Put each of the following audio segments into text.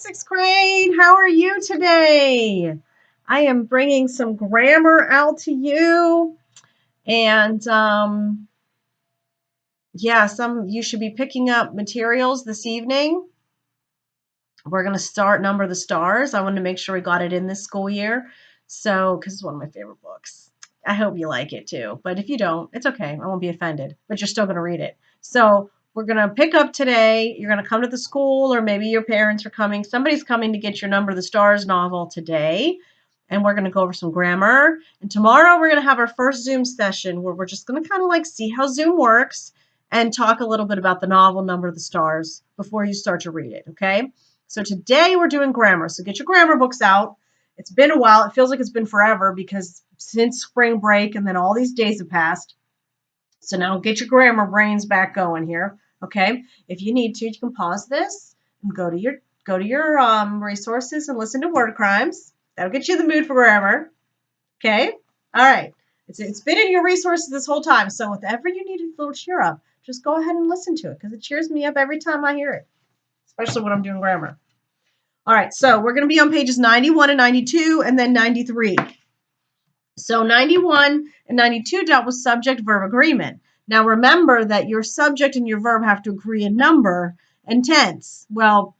sixth grade. How are you today? I am bringing some grammar out to you. And yeah, you should be picking up materials this evening. We're going to start Number the Stars. I wanted to make sure we got it in this school year. So, because it's one of my favorite books. I hope you like it too. But if you don't, it's okay. I won't be offended. But you're still going to read it. So we're going to pick up today. You're going to come to the school, or maybe your parents are coming. Somebody's coming to get your Number the Stars novel today. And we're going to go over some grammar. And tomorrow we're going to have our first Zoom session where we're just going to kind of like see how Zoom works and talk a little bit about the novel Number the Stars before you start to read it. Okay? So today we're doing grammar. So get your grammar books out. It's been a while. It feels like it's been forever because since spring break and then all these days have passed. So now get your grammar brains back going here. Okay. If you need to, you can pause this and go to your resources and listen to word crimes. That'll get you in the mood for grammar. Okay. All right. It's been in your resources this whole time. So if ever you need a little cheer up, just go ahead and listen to it because it cheers me up every time I hear it, especially when I'm doing grammar. All right, so we're going to be on pages 91 and 92 and then 93. So 91 and 92 dealt with subject-verb agreement. Now remember that your subject and your verb have to agree in number and tense. Well,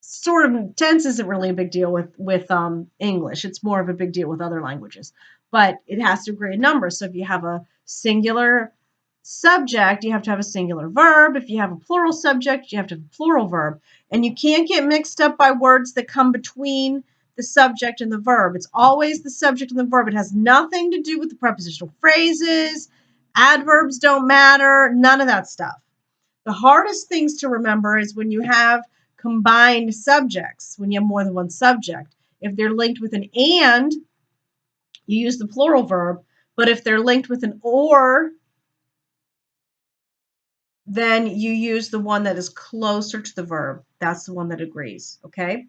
sort of tense isn't really a big deal with English. It's more of a big deal with other languages. But it has to agree in number. So if you have a singular subject, you have to have a singular verb. If you have a plural subject, you have to have a plural verb. And you can't get mixed up by words that come between the subject and the verb. It's always the subject and the verb. It has nothing to do with the prepositional phrases. Adverbs don't matter. None of that stuff. The hardest things to remember is when you have combined subjects, when you have more than one subject. If they're linked with an and, you use the plural verb. But if they're linked with an or, then you use the one that is closer to the verb. That's the one that agrees, okay?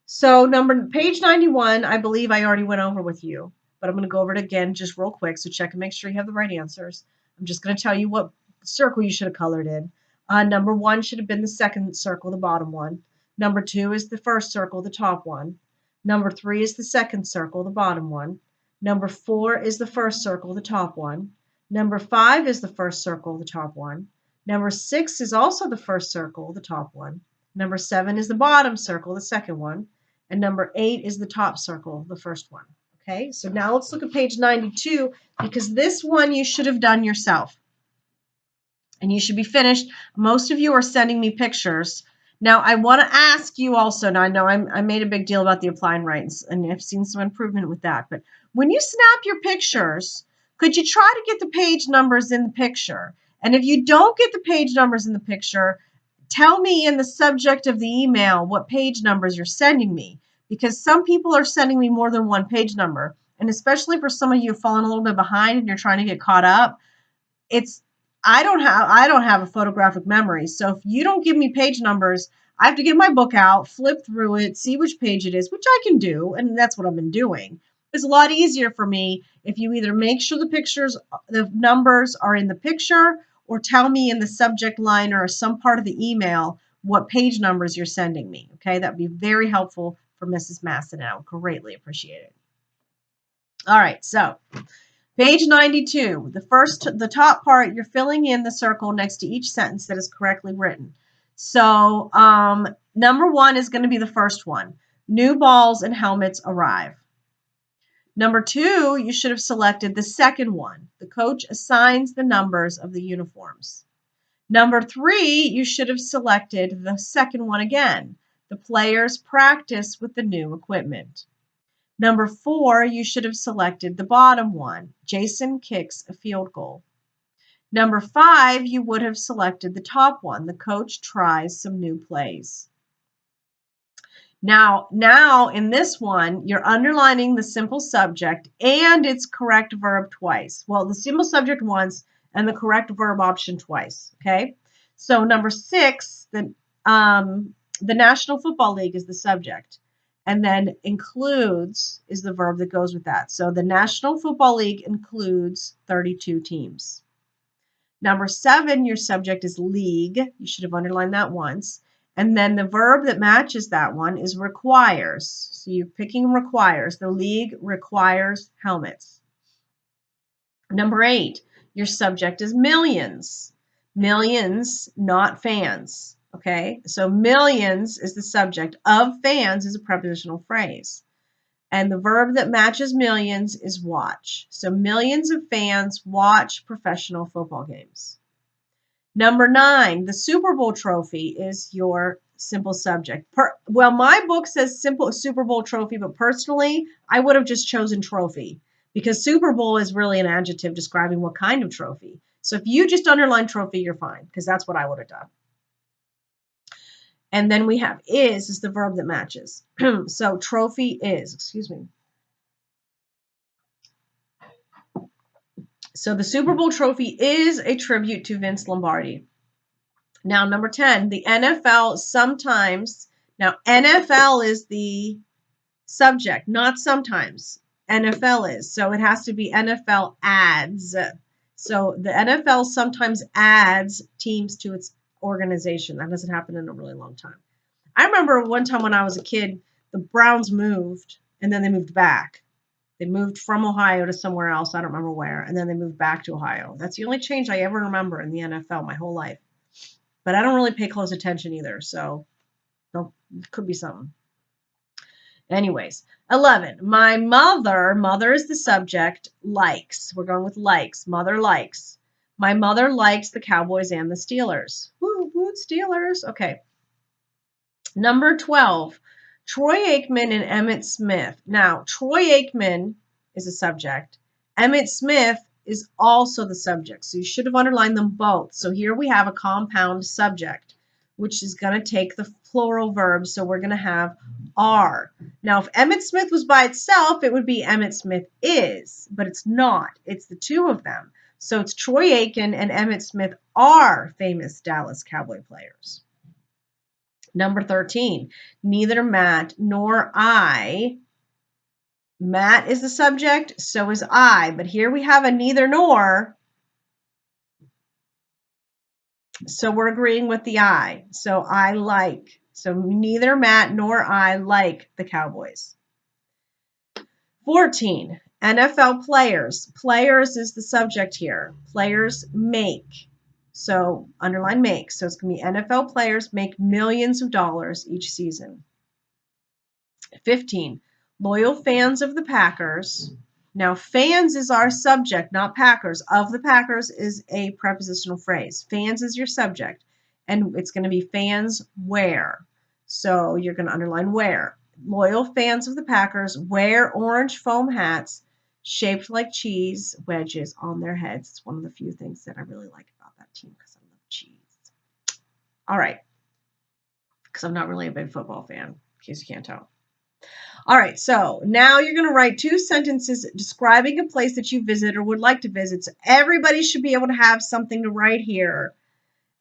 So page 91, I believe I already went over with you, but I'm going to go over it again just real quick, so check and make sure you have the right answers. I'm just going to tell you what circle you should have colored in. Number 1 should have been the second circle, the bottom one. Number 2 is the first circle, the top one. Number 3 is the second circle, the bottom one. Number 4 is the first circle, the top one. Number 5 is the first circle, the top one. Number 6 is also the first circle, the top one. Number 7 is the bottom circle, the second one. And number 8 is the top circle, the first one. Okay, so now let's look at page 92 because this one you should have done yourself. And you should be finished. Most of you are sending me pictures. Now, I want to ask you also, now I know I made a big deal about the apply and write, and I've seen some improvement with that. But when you snap your pictures, could you try to get the page numbers in the picture? And if you don't get the page numbers in the picture, tell me in the subject of the email what page numbers you're sending me. Because some people are sending me more than one page number. And especially for some of you falling a little bit behind and you're trying to get caught up, I don't have a photographic memory. So if you don't give me page numbers, I have to get my book out, flip through it, see which page it is, which I can do, and that's what I've been doing. It's a lot easier for me if you either make sure the numbers are in the picture, or tell me in the subject line or some part of the email what page numbers you're sending me. Okay, that would be very helpful for Mrs. Masson, and I would greatly appreciate it. All right, so page 92, the top part, you're filling in the circle next to each sentence that is correctly written. So number 1 is going to be the first one. New balls and helmets arrive. Number 2, you should have selected the second one. The coach assigns the numbers of the uniforms. Number 3, you should have selected the second one again. The players practice with the new equipment. Number 4, you should have selected the bottom one. Jason kicks a field goal. Number 5, you would have selected the top one. The coach tries some new plays. Now in this one, you're underlining the simple subject and its correct verb twice. Well, the simple subject once and the correct verb option twice. Okay. So number 6, the National Football League is the subject. And then includes is the verb that goes with that. So the National Football League includes 32 teams. Number 7, your subject is league. You should have underlined that once. And then the verb that matches that one is requires. So you're picking requires. The league requires helmets. Number 8, your subject is millions. Millions, not fans. Okay, so millions is the subject. Of fans is a prepositional phrase. And the verb that matches millions is watch. So millions of fans watch professional football games. Number 9, the Super Bowl trophy is your simple subject. Well, my book says simple Super Bowl trophy, but personally, I would have just chosen trophy because Super Bowl is really an adjective describing what kind of trophy. So if you just underline trophy, you're fine because that's what I would have done. And then we have is the verb that matches. So trophy is, excuse me. So the Super Bowl trophy is a tribute to Vince Lombardi. Now, number 10, the NFL sometimes, now NFL is the subject, not sometimes. NFL is. So it has to be NFL adds. So the NFL sometimes adds teams to its organization. That doesn't happen in a really long time. I remember one time when I was a kid, the Browns moved and then they moved back. They moved from Ohio to somewhere else. I don't remember where. And then they moved back to Ohio. That's the only change I ever remember in the NFL my whole life. But I don't really pay close attention either. So it could be something. Anyways, 11. My mother is the subject, likes. We're going with likes. Mother likes. My mother likes the Cowboys and the Steelers. Woo, woo, Steelers. Okay. Number 12. Troy Aikman and Emmett Smith. Now, Troy Aikman is a subject. Emmett Smith is also the subject. So you should have underlined them both. So here we have a compound subject, which is going to take the plural verb. So we're going to have are. Now, if Emmett Smith was by itself, it would be Emmett Smith is, but it's not. It's the two of them. So it's Troy Aikman and Emmett Smith are famous Dallas Cowboy players. Number 13, neither Matt nor I. Matt is the subject, so is I. But here we have a neither nor. So we're agreeing with the I. So I like. So neither Matt nor I like the Cowboys. 14, NFL players. Players is the subject here. Players make. So underline make. So it's going to be NFL players make millions of dollars each season. 15, loyal fans of the Packers. Now, fans is our subject, not Packers. Of the Packers is a prepositional phrase. Fans is your subject, and it's going to be fans wear. So you're going to underline wear. Loyal fans of the Packers wear orange foam hats shaped like cheese wedges on their heads. It's one of the few things that I really like about that team because I love cheese. All right. Because I'm not really a big football fan, in case you can't tell. All right, so now you're going to write 2 sentences describing a place that you visit or would like to visit. So everybody should be able to have something to write here.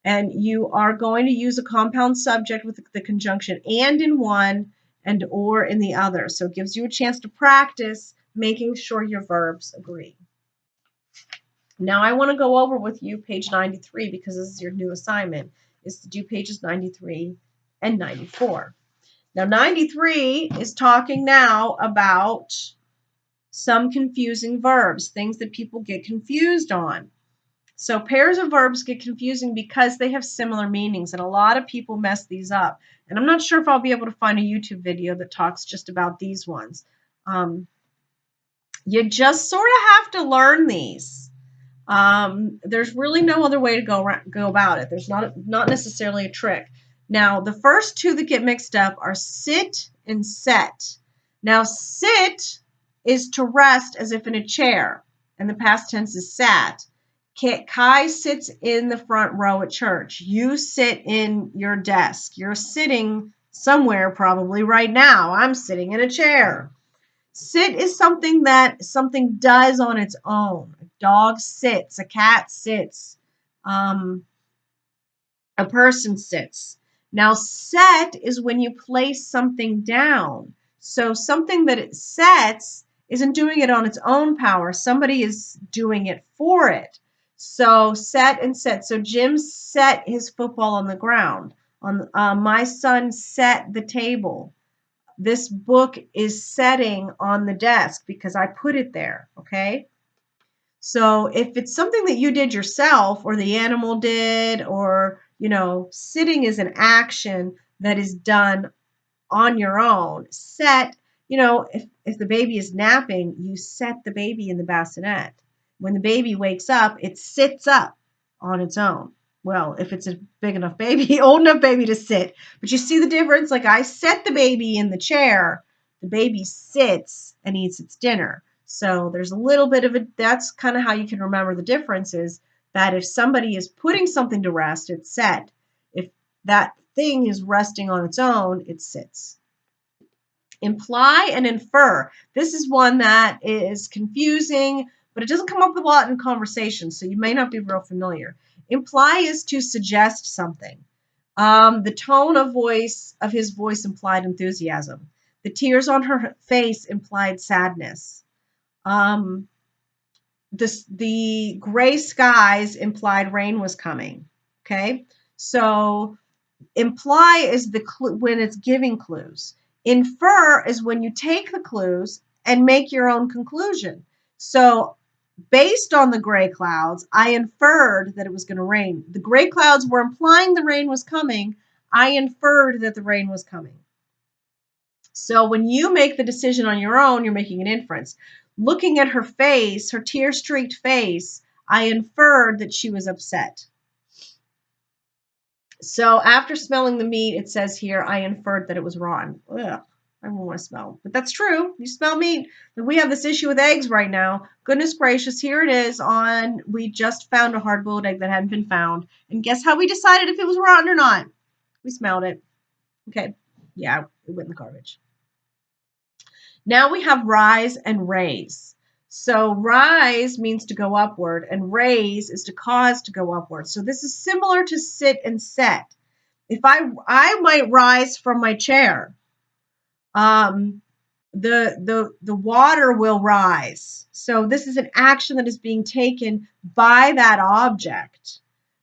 And you are going to use a compound subject with the conjunction and in one and or in the other. So it gives you a chance to practice making sure your verbs agree. Now I want to go over with you page 93 because this is your new assignment, is to do pages 93 and 94. Now, 93 is talking now about some confusing verbs, things that people get confused on. So pairs of verbs get confusing because they have similar meanings, and a lot of people mess these up. And I'm not sure if I'll be able to find a YouTube video that talks just about these ones. You just sort of have to learn these. There's really no other way to go about it. There's not necessarily a trick. Now, the first 2 that get mixed up are sit and set. Now, sit is to rest as if in a chair, and the past tense is sat. Kai sits in the front row at church. You sit in your desk. You're sitting somewhere probably right now. I'm sitting in a chair. Sit is something that something does on its own. A dog sits. A cat sits. A person sits. Now, set is when you place something down. So something that it sets isn't doing it on its own power. Somebody is doing it for it. So set and set. So Jim set his football on the ground. My son set the table. This book is setting on the desk because I put it there, okay? So if it's something that you did yourself or the animal did, or, sitting is an action that is done on your own. Set, if the baby is napping, you set the baby in the bassinet. When the baby wakes up, it sits up on its own. Well, if it's a big enough baby, old enough baby to sit. But you see the difference? Like I set the baby in the chair, the baby sits and eats its dinner. So there's a little bit of it. That's kind of how you can remember the difference is that if somebody is putting something to rest, it's set. If that thing is resting on its own, it sits. Imply and infer. This is one that is confusing, but it doesn't come up a lot in conversation, so you may not be real familiar. Imply is to suggest something. The tone of his voice implied enthusiasm. The tears on her face implied sadness. The gray skies implied rain was coming. Okay, so imply is the clue when it's giving clues. Infer is when you take the clues and make your own conclusion. So based on the gray clouds, I inferred that it was going to rain. The gray clouds were implying the rain was coming. I inferred that the rain was coming. So when you make the decision on your own, you're making an inference. Looking at her face, her tear-streaked face, I inferred that she was upset. So after smelling the meat, it says here, I inferred that it was rotten. Ugh, I don't want to smell. But that's true. You smell meat. We have this issue with eggs right now. Goodness gracious, here it is we just found a hard-boiled egg that hadn't been found. And guess how we decided if it was rotten or not? We smelled it. Okay. Yeah, it went in the garbage. Now we have rise and raise. So rise means to go upward, and raise is to cause to go upward. So this is similar to sit and set. If I might rise from my chair, the water will rise. So this is an action that is being taken by that object.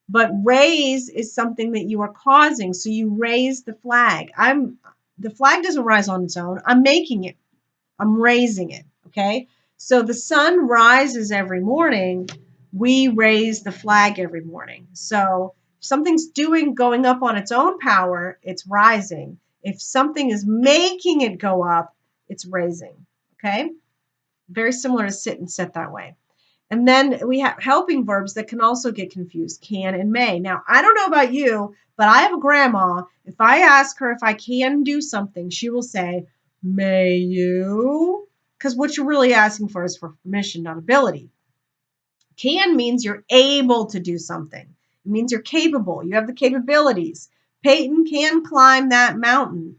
But raise is something that you are causing. So you raise the flag. The flag doesn't rise on its own. I'm making it. I'm raising it. Okay. So the sun rises every morning. We raise the flag every morning. So if something's going up on its own power, it's rising. If something is making it go up, it's raising. Okay. Very similar to sit and set that way. And then we have helping verbs that can also get confused, can and may. Now, I don't know about you, but I have a grandma. If I ask her if I can do something, she will say, may you? Because what you're really asking for is for permission, not ability. Can means you're able to do something. It means you're capable. You have the capabilities. Peyton can climb that mountain.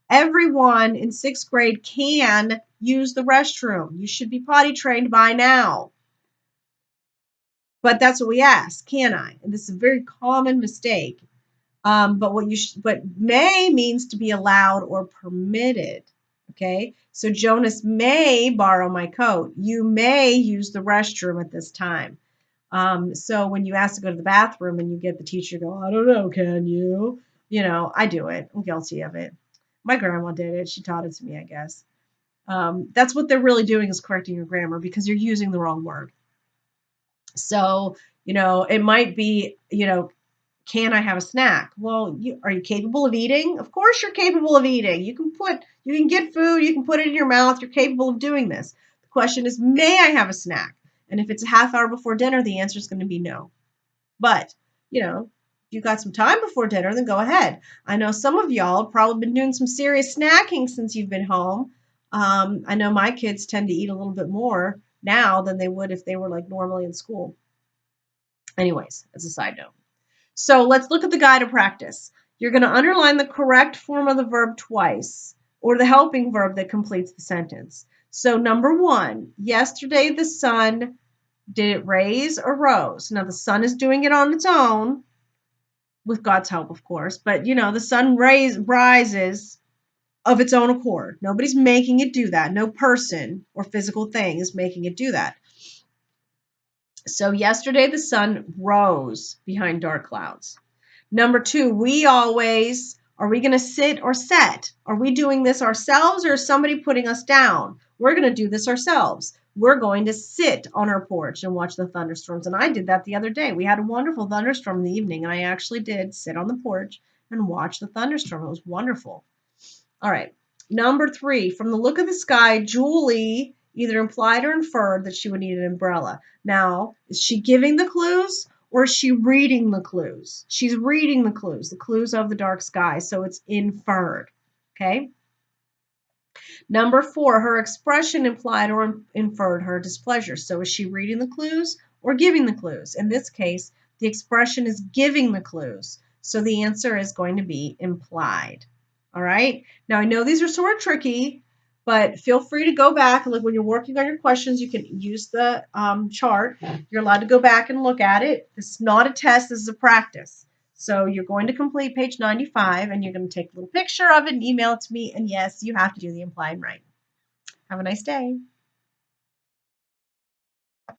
Everyone in 6th grade can use the restroom. You should be potty trained by now. But that's what we ask, can I? And this is a very common mistake. But may means to be allowed or permitted. Okay, so Jonas may borrow my coat. You may use the restroom at this time. So when you ask to go to the bathroom and you get the teacher go, I don't know, can you? I do it. I'm guilty of it. My grandma did it. She taught it to me, I guess. That's what they're really doing is correcting your grammar because you're using the wrong word. So, it might be, can I have a snack? Well, are you capable of eating? Of course you're capable of eating. You can get food, you can put it in your mouth, you're capable of doing this. The question is, may I have a snack? And if it's a half hour before dinner, the answer is going to be no. But, if you got some time before dinner, then go ahead. I know some of y'all have probably been doing some serious snacking since you've been home. I know my kids tend to eat a little bit more now than they would if they were like normally in school. Anyways, as a side note. So let's look at the guide of practice. You're going to underline the correct form of the verb twice, or the helping verb that completes the sentence. So number 1, yesterday the sun, did it raise or rose? Now the sun is doing it on its own, with God's help, of course, but the sun rises of its own accord. Nobody's making it do that. No person or physical thing is making it do that. So yesterday the sun rose behind dark clouds. Number 2, are we going to sit or set? Are we doing this ourselves or is somebody putting us down? We're going to do this ourselves. We're going to sit on our porch and watch the thunderstorms. And I did that the other day. We had a wonderful thunderstorm in the evening, and I actually did sit on the porch and watch the thunderstorm. It was wonderful. All right. Number 3, from the look of the sky, Julie either implied or inferred that she would need an umbrella. Now, is she giving the clues or is she reading the clues? She's reading the clues of the dark sky, so it's inferred. Okay. Number 4, her expression implied or inferred her displeasure. So is she reading the clues or giving the clues? In this case, the expression is giving the clues. So the answer is going to be implied. All right. Now I know these are sort of tricky, but feel free to go back. Like when you're working on your questions, you can use the chart. You're allowed to go back and look at it. This is not a test. This is a practice. So you're going to complete page 95 and you're going to take a little picture of it and email it to me. And yes, you have to do the implied right. Have a nice day.